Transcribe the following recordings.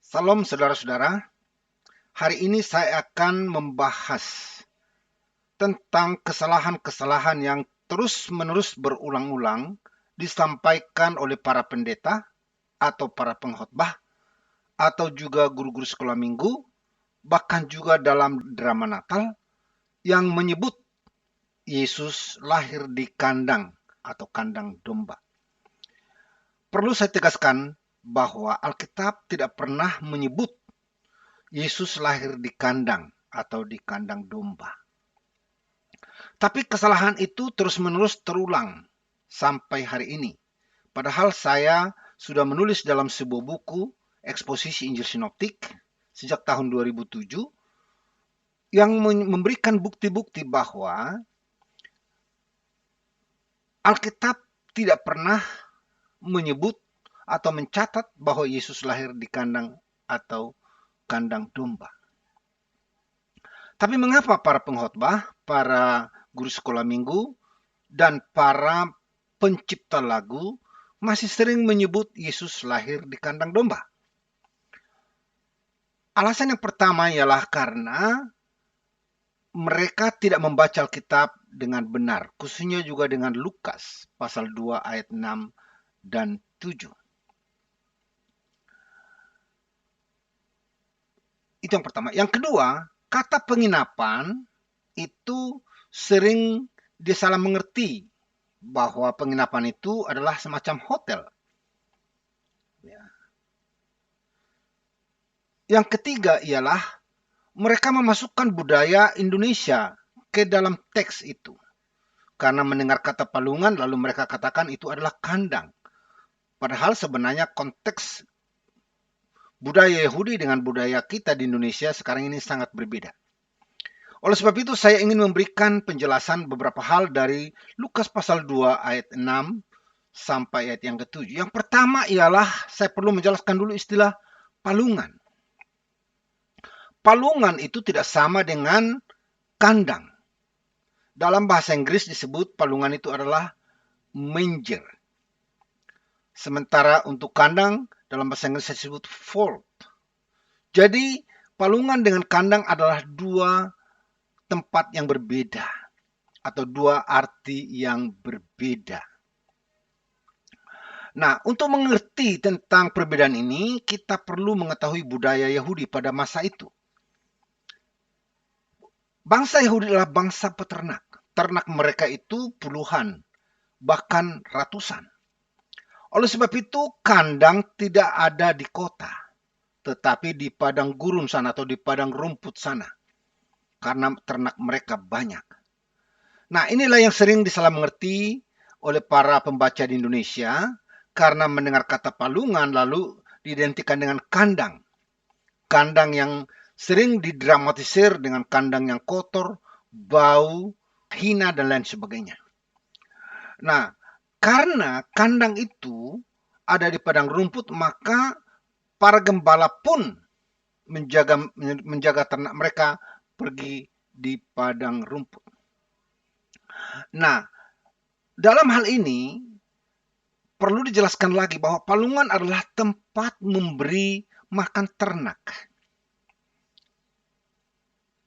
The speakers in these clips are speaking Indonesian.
Salam saudara-saudara, hari ini saya akan membahas tentang kesalahan-kesalahan yang terus-menerus berulang-ulang disampaikan oleh para pendeta atau para pengkhotbah atau juga guru-guru sekolah minggu, bahkan juga dalam drama Natal yang menyebut Yesus lahir di kandang atau kandang domba. Perlu saya tegaskan bahwa Alkitab tidak pernah menyebut Yesus lahir di kandang atau di kandang domba. Tapi kesalahan itu terus-menerus terulang sampai hari ini. Padahal saya sudah menulis dalam sebuah buku Eksposisi Injil Sinoptik sejak tahun 2007 yang memberikan bukti-bukti bahwa Alkitab tidak pernah menyebut atau mencatat bahwa Yesus lahir di kandang atau kandang domba. Tapi mengapa para pengkhotbah, para guru sekolah minggu, dan para pencipta lagu masih sering menyebut Yesus lahir di kandang domba? Alasan yang pertama ialah karena mereka tidak membaca Alkitab dengan benar, khususnya juga dengan Lukas pasal 2 ayat 6 dan 7. Itu yang pertama. Yang kedua, kata penginapan itu sering disalah mengerti bahwa penginapan itu adalah semacam hotel. Yang ketiga ialah mereka memasukkan budaya Indonesia ke dalam teks itu. Karena mendengar kata palungan lalu mereka katakan itu adalah kandang. Padahal sebenarnya konteks budaya Yahudi dengan budaya kita di Indonesia sekarang ini sangat berbeda. Oleh sebab itu saya ingin memberikan penjelasan beberapa hal dari Lukas pasal 2 ayat 6 sampai ayat yang ke-7. Yang pertama ialah saya perlu menjelaskan dulu istilah palungan. Palungan itu tidak sama dengan kandang. Dalam bahasa Inggris disebut palungan itu adalah manger. Sementara untuk kandang dalam bahasa Inggris disebut fold. Jadi palungan dengan kandang adalah dua tempat yang berbeda atau dua arti yang berbeda. Nah, untuk mengerti tentang perbedaan ini, kita perlu mengetahui budaya Yahudi pada masa itu. Bangsa Yahudi adalah bangsa peternak. Ternak mereka itu puluhan, bahkan ratusan. Oleh sebab itu, kandang tidak ada di kota, tetapi di padang gurun sana atau di padang rumput sana. Karena ternak mereka banyak. Nah, inilah yang sering disalah mengerti oleh para pembaca di Indonesia, karena mendengar kata palungan lalu diidentikan dengan kandang. Kandang yang sering didramatisir dengan kandang yang kotor, bau, hina, dan lain sebagainya. Nah, karena kandang itu ada di padang rumput, maka para gembala pun menjaga ternak mereka pergi di padang rumput. Nah, dalam hal ini perlu dijelaskan lagi bahwa palungan adalah tempat memberi makan ternak.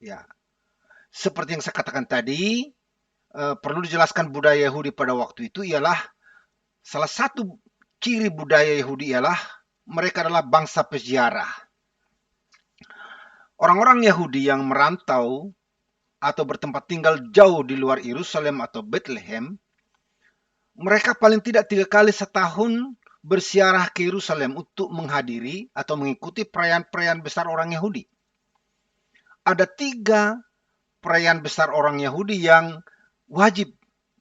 Ya, seperti yang saya katakan tadi, perlu dijelaskan budaya Yahudi pada waktu itu ialah salah satu ciri budaya Yahudi ialah mereka adalah bangsa peziarah. Orang-orang Yahudi yang merantau atau bertempat tinggal jauh di luar Yerusalem atau Bethlehem, mereka paling tidak 3 kali setahun bersiarah ke Yerusalem untuk menghadiri atau mengikuti perayaan-perayaan besar orang Yahudi. Ada 3 perayaan besar orang Yahudi yang wajib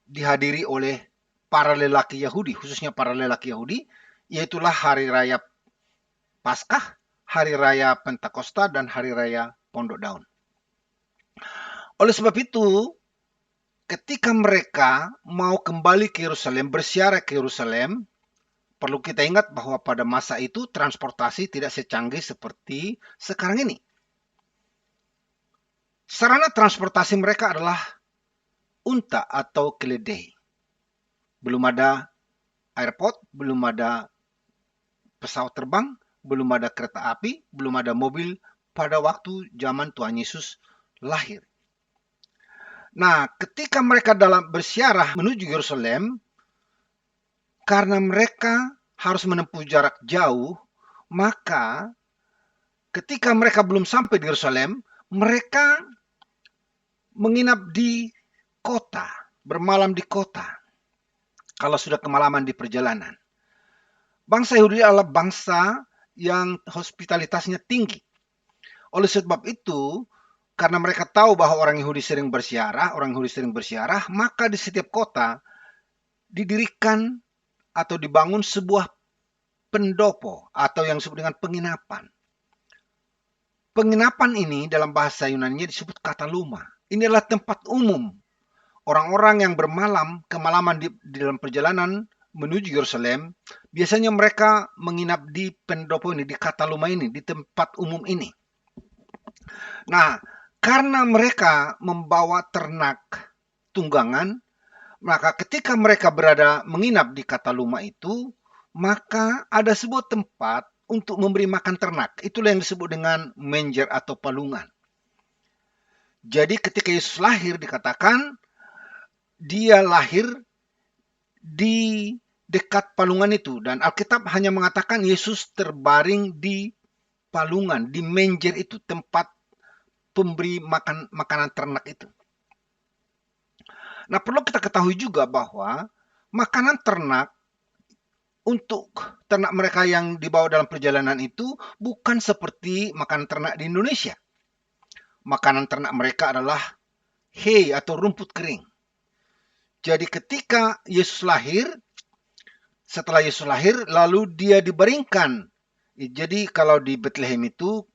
dihadiri oleh para lelaki Yahudi, khususnya para lelaki Yahudi, yaitulah Hari Raya Paskah, Hari Raya Pentakosta, dan Hari Raya Pondok Daun. Oleh sebab itu, ketika mereka mau kembali ke Yerusalem, bersiarah ke Yerusalem, perlu kita ingat bahwa pada masa itu transportasi tidak secanggih seperti sekarang ini. Sarana transportasi mereka adalah unta atau keledai. Belum ada airport, belum ada pesawat terbang, belum ada kereta api, belum ada mobil pada waktu zaman Tuhan Yesus lahir. Nah, ketika mereka dalam bersiarah menuju Yerusalem, karena mereka harus menempuh jarak jauh, maka ketika mereka belum sampai di Yerusalem, mereka menginap di kota, bermalam di kota, kalau sudah kemalaman di perjalanan. Bangsa Yahudi adalah bangsa yang hospitalitasnya tinggi. Oleh sebab itu, karena mereka tahu bahwa orang Yahudi sering bersiarah, maka di setiap kota didirikan atau dibangun sebuah pendopo atau yang disebut dengan penginapan. Penginapan ini dalam bahasa Yunani disebut kataluma. Ini adalah tempat umum. Orang-orang yang kemalaman di dalam perjalanan menuju Yerusalem, biasanya mereka menginap di pendopo ini, di kataluma ini, di tempat umum ini. Nah, karena mereka membawa ternak tunggangan, maka ketika mereka menginap di kataluma itu, maka ada sebuah tempat untuk memberi makan ternak. Itulah yang disebut dengan manger atau palungan. Jadi ketika Yesus lahir dikatakan dia lahir di dekat palungan itu. Dan Alkitab hanya mengatakan Yesus terbaring di palungan, di manger itu, tempat pemberi makanan ternak itu. Nah, perlu kita ketahui juga bahwa makanan ternak untuk ternak mereka yang dibawa dalam perjalanan itu bukan seperti makanan ternak di Indonesia. Makanan ternak mereka adalah hay atau rumput kering. Jadi ketika Yesus lahir, setelah Yesus lahir, lalu dia dibaringkan. Jadi kalau di Bethlehem itu,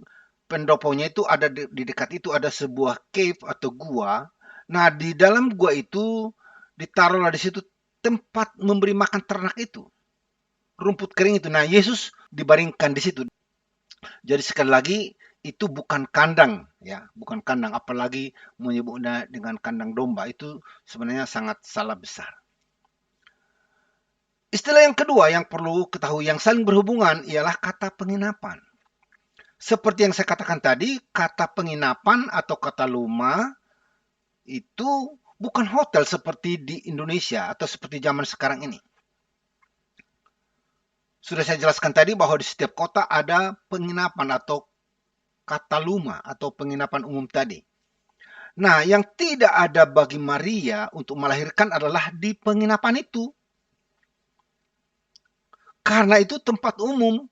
pendoponya itu ada di dekat itu ada sebuah cave atau gua. Nah, di dalam gua itu ditaruhlah di situ tempat memberi makan ternak itu. Rumput kering itu. Nah, Yesus dibaringkan di situ. Jadi sekali lagi itu bukan kandang, ya, bukan kandang, apalagi menyebutnya dengan kandang domba, itu sebenarnya sangat salah besar. Istilah yang kedua yang perlu ketahui yang saling berhubungan ialah kata penginapan. Seperti yang saya katakan tadi, kata penginapan atau kata luma itu bukan hotel seperti di Indonesia atau seperti zaman sekarang ini. Sudah saya jelaskan tadi bahwa di setiap kota ada penginapan atau kata luma atau penginapan umum tadi. Nah, yang tidak ada bagi Maria untuk melahirkan adalah di penginapan itu. Karena itu tempat umum.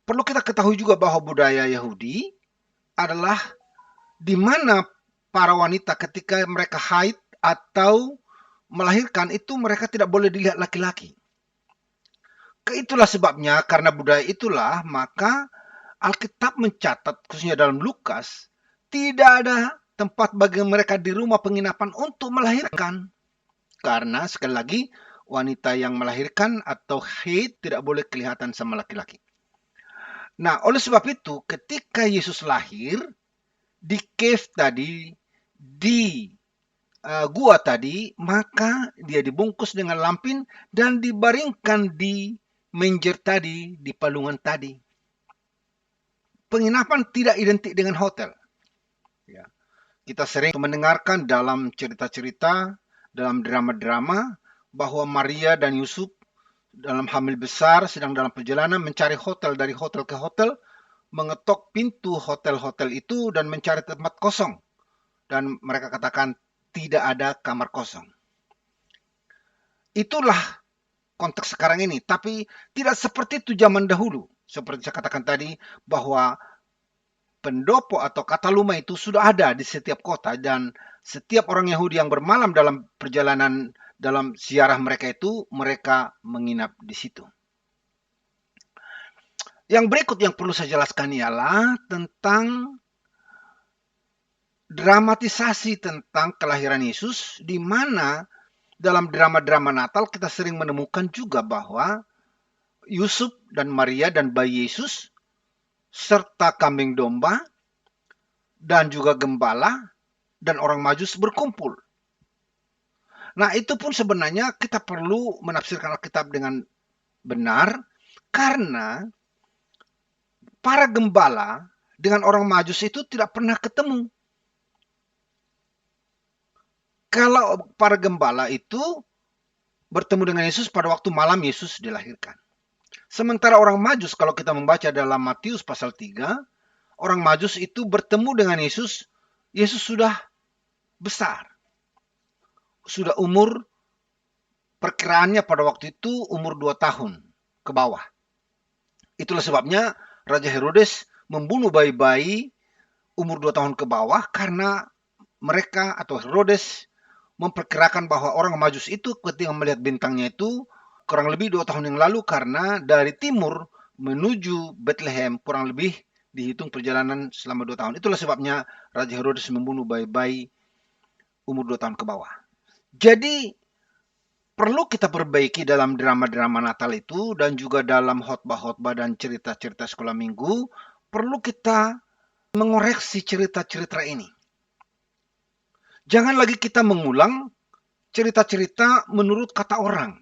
Perlu kita ketahui juga bahwa budaya Yahudi adalah di mana para wanita ketika mereka haid atau melahirkan itu mereka tidak boleh dilihat laki-laki. Itulah sebabnya, karena budaya itulah, maka Alkitab mencatat, khususnya dalam Lukas, tidak ada tempat bagi mereka di rumah penginapan untuk melahirkan. Karena sekali lagi, wanita yang melahirkan atau haid tidak boleh kelihatan sama laki-laki. Nah, oleh sebab itu, ketika Yesus lahir, di cave tadi, di gua tadi, maka dia dibungkus dengan lampin dan dibaringkan di manger tadi, di palungan tadi. Penginapan tidak identik dengan hotel. Ya. Kita sering mendengarkan dalam cerita-cerita, dalam drama-drama, bahwa Maria dan Yusuf dalam hamil besar, sedang dalam perjalanan mencari hotel dari hotel ke hotel, mengetok pintu hotel-hotel itu dan mencari tempat kosong. Dan mereka katakan tidak ada kamar kosong. Itulah konteks sekarang ini, tapi tidak seperti itu zaman dahulu. Seperti saya katakan tadi, bahwa pendopo atau kataluma itu sudah ada di setiap kota, dan setiap orang Yahudi yang bermalam dalam perjalanan dalam ziarah mereka itu, mereka menginap di situ. Yang berikut yang perlu saya jelaskan ialah tentang dramatisasi tentang kelahiran Yesus, di mana dalam drama-drama Natal kita sering menemukan juga bahwa Yusuf dan Maria dan bayi Yesus serta kambing domba dan juga gembala dan orang Majus berkumpul. Nah, itu pun sebenarnya kita perlu menafsirkan Alkitab dengan benar, Karena para gembala dengan orang Majus itu tidak pernah ketemu. Kalau para gembala itu bertemu dengan Yesus pada waktu malam Yesus dilahirkan. Sementara orang Majus, kalau kita membaca dalam Matius pasal 3, orang Majus itu bertemu dengan Yesus, Yesus sudah besar. Sudah umur, perkiraannya pada waktu itu umur 2 tahun ke bawah. Itulah sebabnya Raja Herodes membunuh bayi-bayi umur 2 tahun ke bawah karena mereka atau Herodes memperkirakan bahwa orang Majus itu ketika melihat bintangnya itu kurang lebih 2 tahun yang lalu, karena dari timur menuju Bethlehem kurang lebih dihitung perjalanan selama 2 tahun. Itulah sebabnya Raja Herodes membunuh bayi-bayi umur 2 tahun ke bawah. Jadi perlu kita perbaiki dalam drama-drama Natal itu, dan juga dalam khotbah-khotbah dan cerita-cerita sekolah minggu, perlu kita mengoreksi cerita-cerita ini. Jangan lagi kita mengulang cerita-cerita menurut kata orang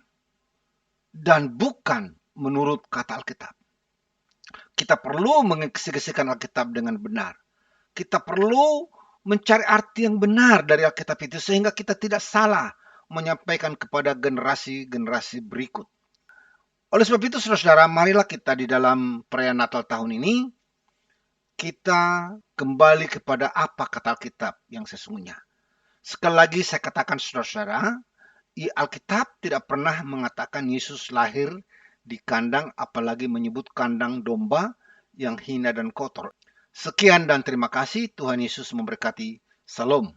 dan bukan menurut kata Alkitab. Kita perlu mengeksekusikan Alkitab dengan benar. Kita perlu mencari arti yang benar dari Alkitab itu sehingga kita tidak salah menyampaikan kepada generasi-generasi berikut. Oleh sebab itu, saudara-saudara, marilah kita di dalam perayaan Natal tahun ini kita kembali kepada apa kata Alkitab yang sesungguhnya. Sekali lagi saya katakan, saudara-saudara, Alkitab tidak pernah mengatakan Yesus lahir di kandang, apalagi menyebut kandang domba yang hina dan kotor. Sekian dan terima kasih. Tuhan Yesus memberkati. Salam.